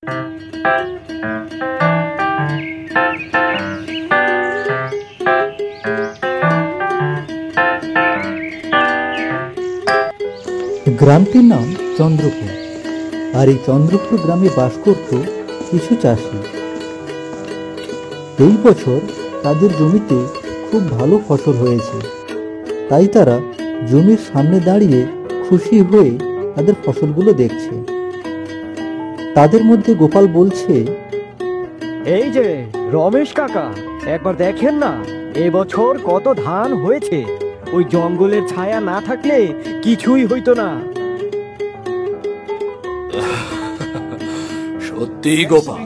গ্রামটির নাম চন্দ্রপুর। আর এই চন্দ্রপুর গ্রামে বাস করত কিছু চাষি। এই বছর তাদের জমিতে খুব ভালো ফসল হয়েছে, তাই তারা জমির সামনে দাঁড়িয়ে খুশি হয়ে তাদের ফসলগুলো দেখছে। তাদের মধ্যে গোপাল বলছে, এই যে রমেশ কাকা, একবার দেখেন না এবছর কত ধান হয়েছে। ওই জঙ্গলের ছায়া না থাকলে কিছুই হইতো না। সত্যি গোপাল,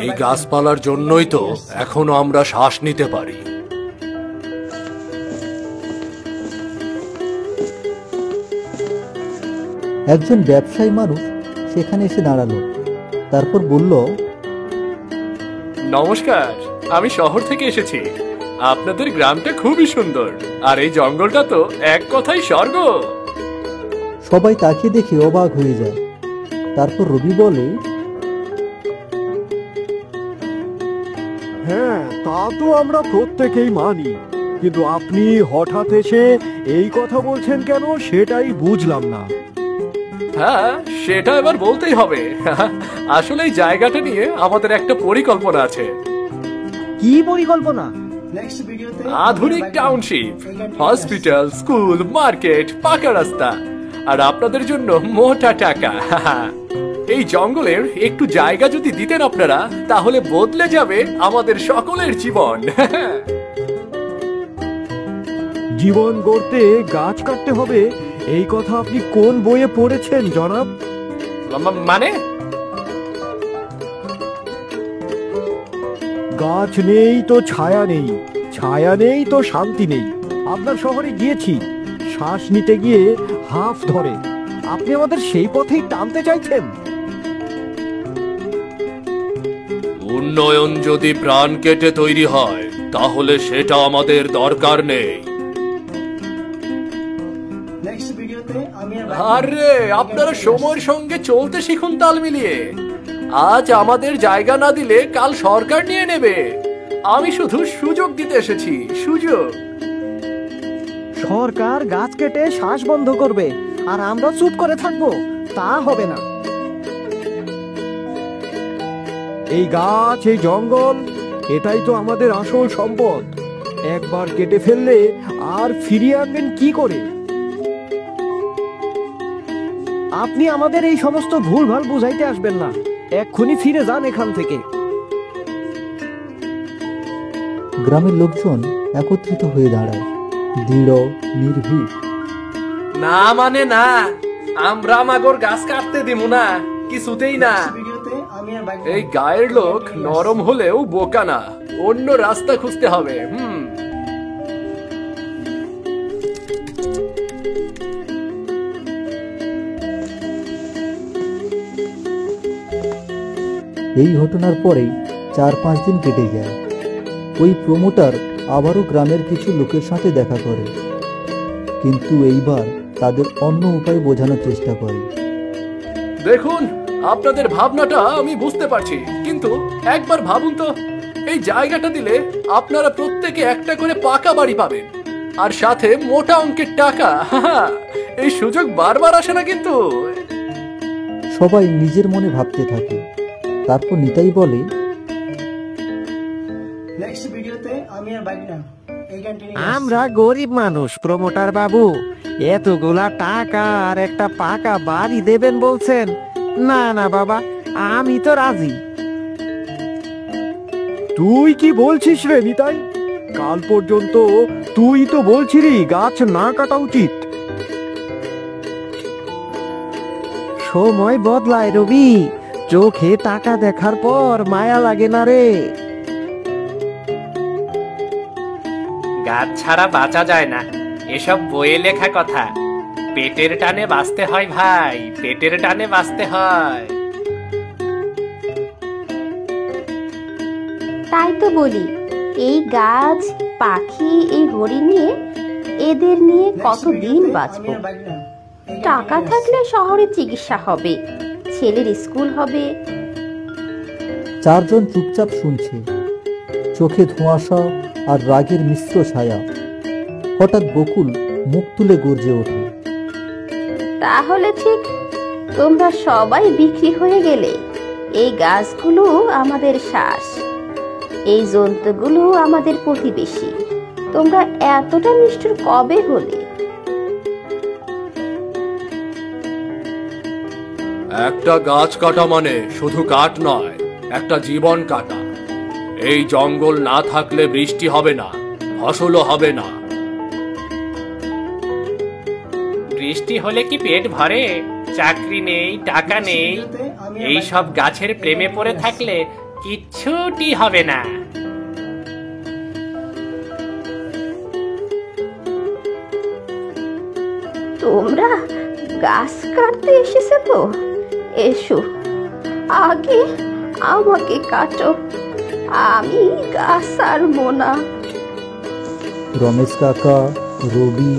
এই গাছপালার জন্যই তো এখনো আমরা শ্বাস নিতে পারি। একজন ব্যবসায়ী মানুষ সেখানে এসে দাঁড়ালো। তারপর বলল, নমস্কার, আমি শহর থেকে এসেছি। আপনাদের গ্রামটা খুবই সুন্দর, আর এই জঙ্গলটা তো এক কথাই স্বর্গ। সবাই তাকে দেখে অবাক হয়ে যায়। তারপর রবি বলে, হ্যাঁ, তা তো আমরা প্রত্যেকেই মানি, কিন্তু আপনি হঠাৎ এসে এই কথা বলছেন কেন সেটাই বুঝলাম না। হ্যাঁ, সেটা এবার বলতেই হবে। আসলে এই জায়গাটা নিয়ে আমাদের একটা পরিকল্পনা আছে। কি পরিকল্পনা? আধুনিক টাউনশিপ, হসপিটাল, স্কুল, মার্কেট, পাকা রাস্তা, আর আপনাদের জন্য মোটা টাকা। এই জঙ্গলের একটু জায়গা যদি দিতেন আপনারা, তাহলে বদলে যাবে আমাদের সকলের জীবন। জীবন গড়তে গাছ কাটতে হবে, এই কথা আপনি কোন বইয়ে পড়েছেন জনাব? মানে? গাছ নেই তো ছায়া নেই, ছায়া নেই তো শান্তি নেই। আপনার শহরে গিয়েছি, শ্বাস নিতে গিয়ে হাঁফ ধরে। আপনি আমাদের সেই পথেই টানতে চাইছেন? উন্নয়ন যদি প্রাণ কেটে তৈরি হয়, তাহলে সেটা আমাদের দরকার নেই। আরে আপনারা সময়ের সঙ্গে চলতে শিখুন তাল মিলিয়ে। আজ আমাদের জায়গা না দিলে কাল সরকার নিয়ে নেবে। আমি শুধু সুযোগ দিতে এসেছি, সুযোগ। সরকার গাছ কেটে শ্বাস বন্ধ করবে আর আমরা চুপ করে থাকবো, তা হবে না। এই গাছ, এই জঙ্গল, এটাই তো আমাদের আসল সম্পদ। একবার কেটে ফেললে আর ফিরিয়ে আনবেন কি করে? আপনি আমাদের এই সমস্ত ভুলভাল বুঝাইতে আসবেন না। এক্ষুনি ফিরে যান এখান থেকে। গ্রামের লোকজন একত্রিত হয়ে দাঁড়ায়, দৃঢ়, নির্ভীক। না মানে না, আমরা আমাগর গাছ কাটতে দিব না, কিছুতেই না। এই গায়ের লোক নরম হলেও বোকা না, অন্য রাস্তা খুঁজতে হবে। এই ঘটনার পরেই 4-5 দিন কেটে যায়। ওই প্রমোটার আবারও গ্রামের কিছু লোকের সাথে দেখা করে, কিন্তু এইবার তাদের অন্য উপায় বোঝানোর চেষ্টা করে। দেখুন, আপনাদের ভাবনাটা আমি বুঝতে পারছি, কিন্তু একবার ভাবুন তো, এই জায়গাটা দিলে আপনারা প্রত্যেকে একটা করে পাকা বাড়ি পাবেন, আর সাথে মোটা অঙ্কের টাকা। এই সুযোগ বারবার আসে না কিন্তু। সবাই নিজের মনে ভাবতে থাকে। তারপর নিতাই বলে, আমরা গরিব মানুষ প্রমোটার বাবু, এতগুলা টাকা আর একটা পাকা বাড়ি দেবেন বলছেন? না না বাবা, আমি তো রাজি। তুই কি বলছিস রে নিতাই? কাল পর্যন্ত তুই তো বলছিলি গাছ না কাটা উচিত। সময় বদলায় রবি, চোখে টাকা দেখার পর মায়া লাগে না রে। গাছ ছাড়া বাঁচা যায় না, এসব বইয়ে লেখা কথা। পেটের টানে বাঁচতে হয় ভাই, পেটের টানে বাঁচতে হয়। তাই তো বলি, এই গাছ, পাখি, এই হরিণ নিয়ে, এদের নিয়ে কতদিন বাঁচবো। টাকা থাকলে শহরে চিকিৎসা হবে, ছেলের স্কুল হবে, চারজন চুপচাপ শুনছে, চোখে ধোঁয়াশা আর রাগের মিশ্র ছায়া। হঠাৎ বকুল মুখ তুলে গর্জে ওঠে। তাহলে ঠিক তোমরা সবাই বিক্রি হয়ে গেলে? এই গাছগুলো আমাদের শ্বাস, এই জন্তুগুলো আমাদের প্রতিবেশী। তোমরা এতটা নিষ্ঠুর কবে হলে? একটা গাছ কাটা মানে শুধু কাঠ নয়, একটা জীবন কাটা। এই জঙ্গল না থাকলে বৃষ্টি হবে না, ফসলও হবে না। বৃষ্টি হলে কি পেট ভরে? চাকরি নেই, টাকা নেই, এই সব গাছের প্রেমে পড়ে থাকলে কিচ্ছুটি হবে না। তোমরা গাছ কাটতে এসেছে তো? এসো, আগে আমাকে কাটো, আমি গাছ ছাড়বো না। রমেশ কাকা, রবি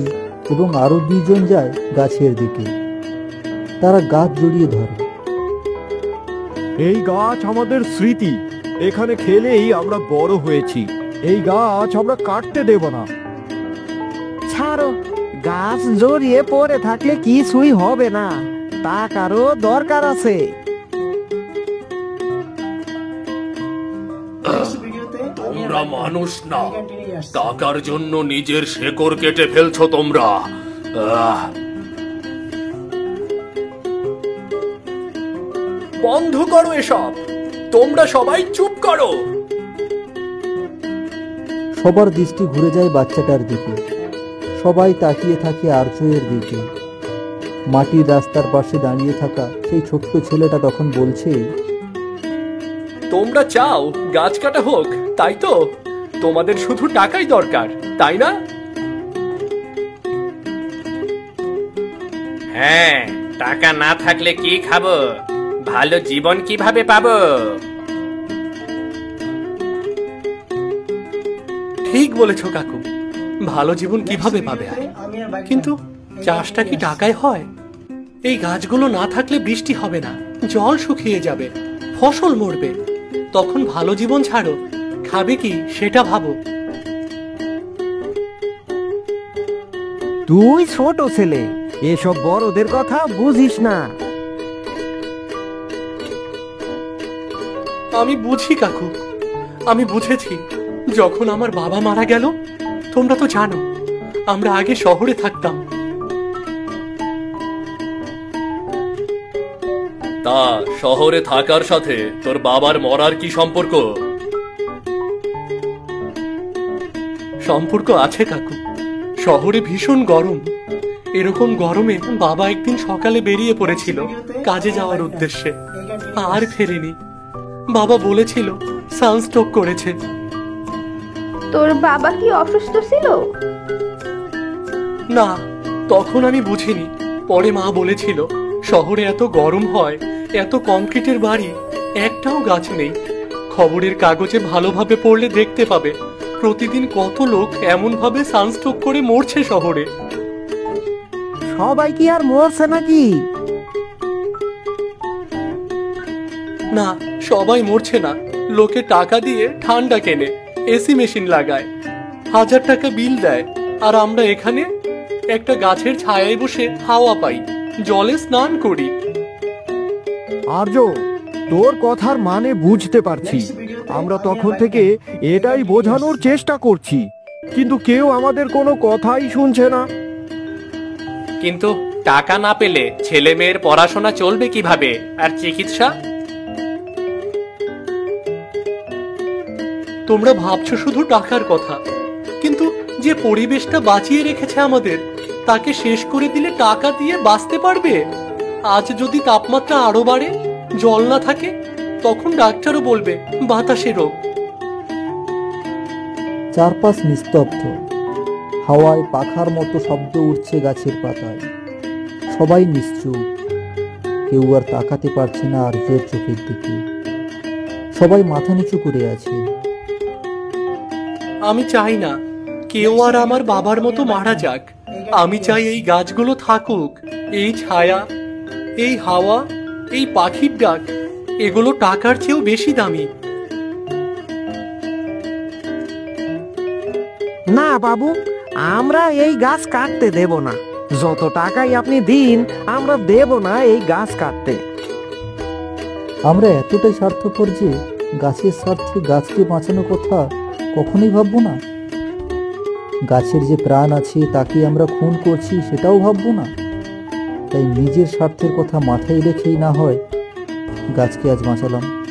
এবং আরো 2 জন যায় গাছের দিকে। তারা গাছ জড়িয়ে ধরে। এই গাছ আমাদের স্মৃতি, এখানে খেলেই আমরা বড় হয়েছি। এই গাছ আমরা কাটতে দেব না। ছাড়ো, গাছ জড়িয়ে পড়ে থাকলে কিছুই হবে না, টাকারও দরকার আছে। তোমরা মানুষ না, টাকার জন্য নিজের শেকড় কেটে ফেলছো তোমরা। বন্ধ করো এসব, তোমরা সবাই চুপ করো। সবার দৃষ্টি ঘুরে যায় বাচ্চাটার দিকে। সবাই তাকিয়ে থাকে আর্যয়ের দিকে। মাটির রাস্তার পাশে দাঁড়িয়ে থাকা সেই ছোট্ট ছেলেটা তখন বলছে, তোমরা চাও গাছ কাটা হোক, তাই তো? তোমাদের শুধু টাকাই দরকার, তাই না? হ্যাঁ, টাকা না থাকলে কি খাবো? ভালো জীবন কিভাবে পাবো? ঠিক বলেছো কাকু, ভালো জীবন কিভাবে পাবে? কিন্তু চাষটা কি টাকায় হয়? এই গাছগুলো না থাকলে বৃষ্টি হবে না, জল শুকিয়ে যাবে, ফসল মরবে। তখন ভালো জীবন ছাড়ো, খাবে কি সেটা ভাবো। তুই ছোট ছেলে, এসব বড়দের কথা বুঝিস না। আমি বুঝি কাকু, আমি বুঝেছি। যখন আমার বাবা মারা গেল, তোমরা তো জানো আমরা আগে শহরে থাকতাম। তা শহরে থাকার সাথে তোর বাবার মরার কি সম্পর্ক? সম্পর্ক আছে কাকু। শহরে ভীষণ গরম। এরকম গরমে বাবা একদিন সকালে বেরিয়ে পড়েছিল কাজে যাওয়ার উদ্দেশ্যে, আর ফেরেনি। বাবা বলেছিল সানস্ট্রোক করেছে। তোর বাবা কি অসুস্থ ছিল? না, তখন আমি বুঝিনি। পরে মা বলেছিল শহরে এত গরম হয়, এত কংক্রিটের বাড়ি, একটাও গাছ নেই। খবরের কাগজে ভালোভাবে পড়লে দেখতে পাবে প্রতিদিন কত লোক এমন ভাবে সানস্ট্রোক করে মরছে শহরে। সবাই কি আর মরছে নাকি? না, সবাই মরছে না। লোকে টাকা দিয়ে ঠান্ডা কেনে, এসি মেশিন লাগায়, 1000 টাকা বিল দেয়, আর আমরা এখানে একটা গাছের ছায়ায় বসে হাওয়া পাই, জলে স্নান করি। আর্য, তোর কথার মানে বুঝতে পারছি। আমরা তখন থেকে এটাই বোঝানোর চেষ্টা করছি, কিন্তু কেউ আমাদের কোনো কথাই শুনছে না। কিন্তু টাকা না পেলে ছেলে মেয়ের পড়াশোনা চলবে কিভাবে, আর চিকিৎসা? তোমরা ভাবছো শুধু টাকার কথা, কিন্তু যে পরিবেশটা বাঁচিয়ে রেখেছে আমাদের, তাকে শেষ করে দিলে টাকা দিয়ে বাঁচতে পারবে? আজ যদি তাপমাত্রা আরো বাড়ে, জল না থাকে, তখন ডাক্তারও বলবে বাতাসে রোগ। চারপাশ নিস্তব্ধ। হাওয়ায় পাখার মতো শব্দ উঠছে গাছের পাতায়। সবাই নিশ্চুপ। কেউ আর তাকাতে পারছে না আর্যের চোখের দিকে। সবাই মাথা নিচু করে আছে। আমি চাই না কেউ আর আমার বাবার মতো মারা যাক। আমি চাই এই গাছগুলো থাকুক, এই ছায়া, এই হাওয়া, এই পাখির ডাক, এগুলো টাকার চেয়েও বেশি দামি। না বাবু, আমরা এই গাছ কাটতে দেব না। যত টাকাই আপনি দিন, আমরা দেব না এই গাছ কাটতে। আমরা এতটাই স্বার্থপর যে গাছের স্বার্থে গাছকে বাঁচানোর কথা কখনোই ভাববো না। গাছের যে প্রাণ আছে তাকে আমরা খুন করছি সেটাও ভাববো না। তাই নিজের স্বার্থের কথা মাথায় রেখেই না হয় গাছকে আজ বাঁচালাম।